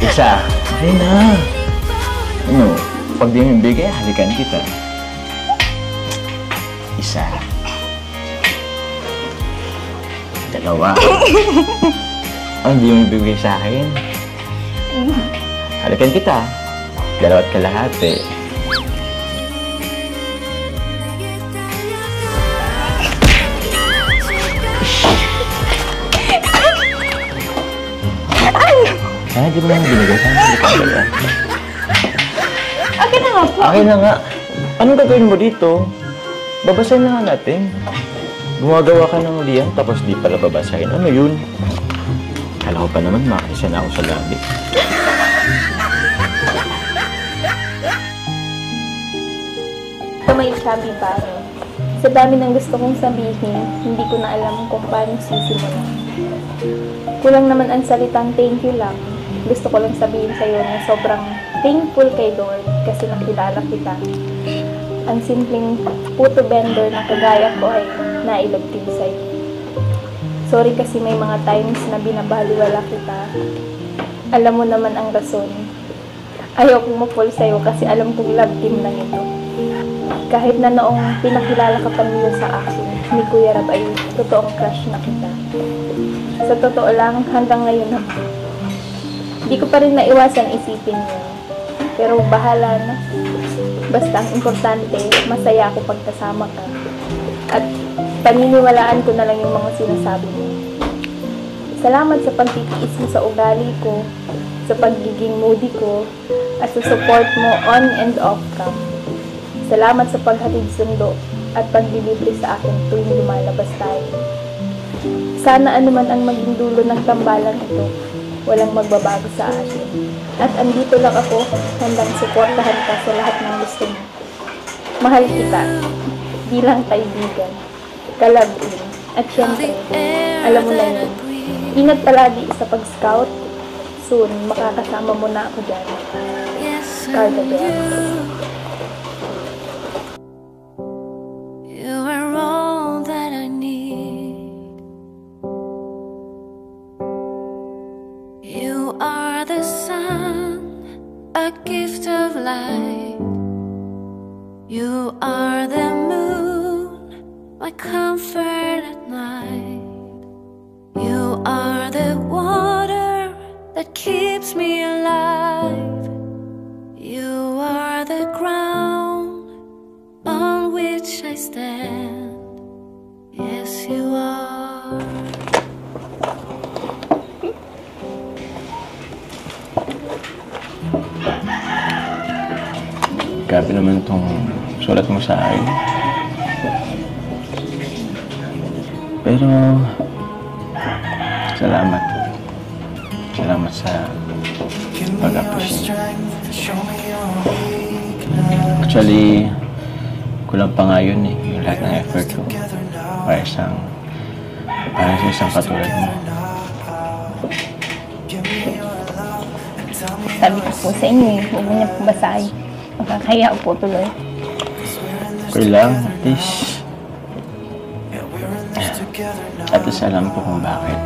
Isa. Okay na. Ano? Pag di mo bigay, halikan kita. Isa. Dalawa. Ano di mo bigay sa akin? Halikan kita. Dalawat kalahati. Ay, di ba naman binigay sa akin? Akin na nga po. Akin na nga. Anong gagawin mo dito? Babasahin na nga natin. Gumagawa ka ng liyan, tapos di pala babasahin. Ano yun? Kala ko pa naman makisa na ako sa labi. May chubby pare. Sa dami ng gusto kong sabihin, hindi ko na alam kung paano sisimulan. Kulang naman ang salitang thank you lang. Gusto ko lang sabihin sa'yo na sobrang thankful kay Lord kasi nakilala kita. Ang simpleng puto vendor na kagaya ko ay nailagtin sa'yo. Sorry kasi may mga times na binabaliwala kita. Alam mo naman ang rason. Ayaw kong ma-fall sa'yo kasi alam kong love team lang ito. Kahit na noong pinakilala ka pa nila sa akin, ni Kuya Rab ay totoong crush na kita. Sa totoo lang, hanggang ngayon naman. Hindi ko pa rin naiwasan isipin yun. Pero bahala na. Basta ang importante, masaya ako pagkasama ka. At paniniwalaan ko na lang yung mga sinasabi mo. Salamat sa pagtitiis mo sa ugali ko, sa pagiging moody ko, at sa support mo on and off cam. Salamat sa paghatid sundo at paglilibre sa akin tuwing lumalabas tayo. Sana anuman ang maging dulo ng tambalan ito, walang magbabago sa atin. At andito lang ako, handang suportahan ka sa lahat ng gusto mo. Mahal kita, bilang kaibigan, kalabin, at syempre, alam mo na yun. Ingat palagi sa pag-scout. Soon, makakasama mo na ako dyan. Carla Bell. A gift of light. You are the moon, my comfort at night. You are the water that keeps me alive. You are the ground on which I stand. Yes, you are. Grabe naman itong sulat mo sa akin. Pero, salamat. Salamat sa pag-appreciate. Actually, kulang pa nga yun eh. Yung lahat ng effort ko. Para sa isang katulad mo. Sabi ko po sa inyo eh, huwag mo niya po basahin. Makakaya po tuloy. Okay lang, at least alam ko kung bakit.